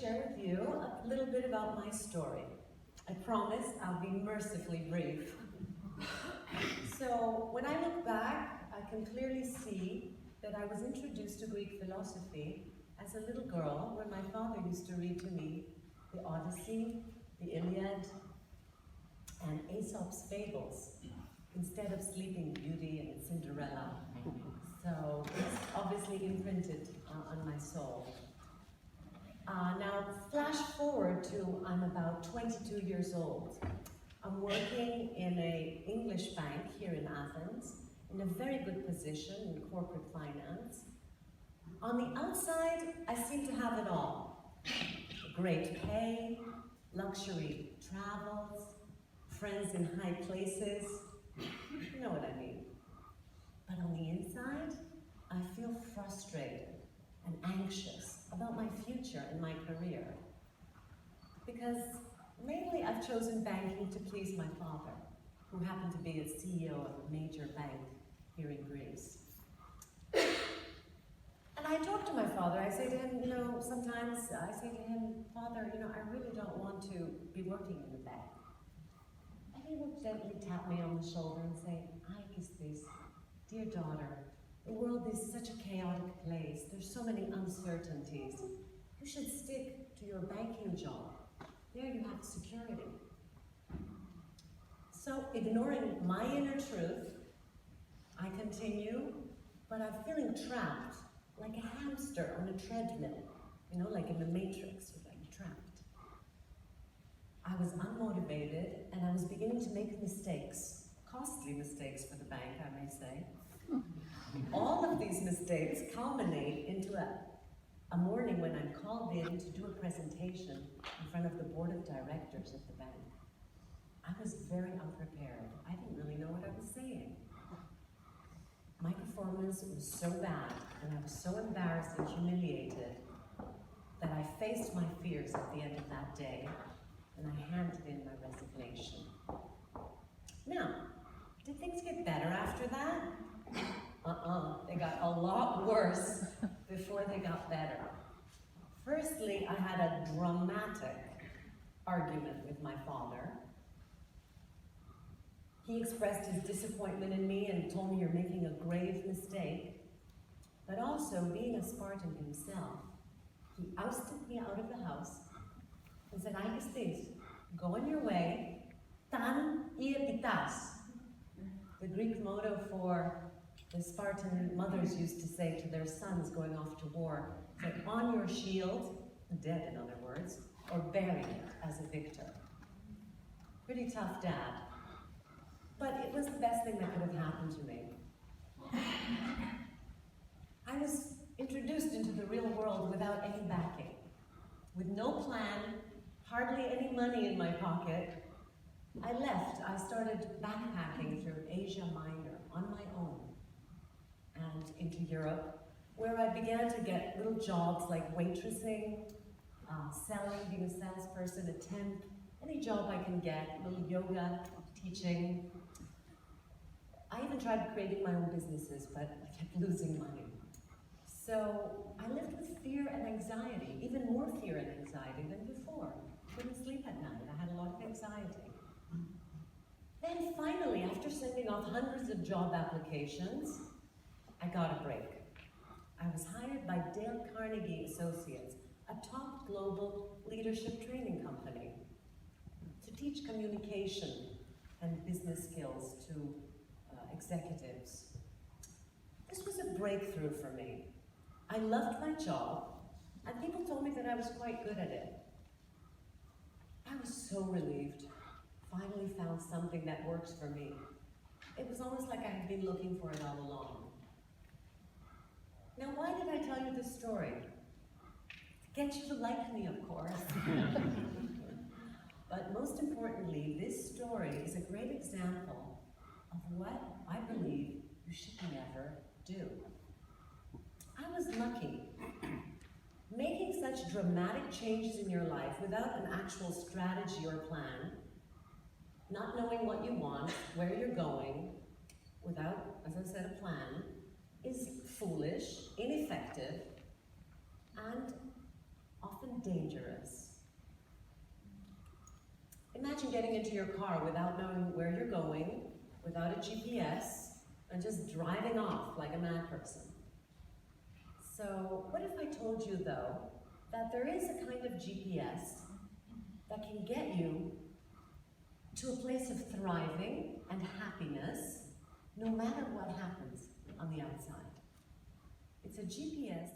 share with you a little bit about my story. I promise I'll be mercifully brief. So, when I look back, I can clearly see that I was introduced to Greek philosophy as a little girl when my father used to read to me the Odyssey, the Iliad, and Aesop'sFables instead of Sleeping Beauty and Cinderella. So it's obviously imprinted on my soul. Now, flash forward to I'm about 22 years old. I'm working in an English bank here in Athens, in a very good position in corporate finance. On the outside, I seem to have it all. Great pay, luxury travels, friends in high places. You know what I mean. But on the inside, I feel frustrated and anxious about my future and my career. Because mainly I've chosen banking to please my father, who happened to be a CEO of a major bank here in Greece. And I talk to my father, I say to him, sometimes I say to him, Father, I really don't want to be working in the bank. And he will gently tap me on the shoulder and say, Aesop'sFables, dear daughter, the world is such a chaotic place. There's so many uncertainties. You should stick to your banking job. There you have security. So, ignoring my inner truth, I continue, but I'm feeling trapped, like a hamster on a treadmill. Like in the Matrix, you're like trapped. I was unmotivated, and I was beginning to make mistakes, costly mistakes for the bank, I may say. All of these mistakes culminate into a morning when I'm called in to do a presentation in front of the board of directors of the bank. I was very unprepared. I didn't really know what I was saying. My performance was so bad, and I was so embarrassed and humiliated that I faced my fears at the end of that day, and I handed in my resignation. Now, did things get better after that? They got a lot worse before they got better. Firstly, I had a dramatic argument with my father. He expressed his disappointment in me and told me, you're making a grave mistake. But also, being a Spartan himself, he ousted me out of the house and said, Aesop'sFables, go on your way, tan iepitas. The Greek motto for the Spartan mothers used to say to their sons going off to war, say, on your shield, dead in other words, or bury it as a victor. Pretty tough dad. But it was the best thing that could have happened to me. I was introduced into the real world without any backing, with no plan, hardly any money in my pocket. I left. I started backpacking through Asia Minor on my own and into Europe, where I began to get little jobs like waitressing, selling, being a salesperson, a temp, any job I can get, little yoga, teaching. I even tried creating my own businesses, but I kept losing money. So I lived with fear and anxiety, even more fear and anxiety than before. Couldn't sleep at night. I had a lot of anxiety. Then finally, after sending off hundreds of job applications, I got a break. I was hired by Dale Carnegie Associates, a top global leadership training company, to teach communication and business skills to executives. This was a breakthrough for me. I loved my job, and people told me that I was quite good at it. I was so relieved. Finally found something that works for me. It was almost like I had been looking for it all along. Now, why did I tell you this story? To get you to like me, of course. But most importantly, this story is a great example of what I believe you should never do. I was lucky. Making such dramatic changes in your life without an actual strategy or plan, not knowing what you want, where you're going, without, as I said, a plan, is foolish, ineffective, and often dangerous. Imagine getting into your car without knowing where you're going, without a GPS, and just driving off like a mad person. So what if I told you, though, that there is a kind of GPS that can get you to a place of thriving and happiness, no matter what happens on the outside? It's a GPS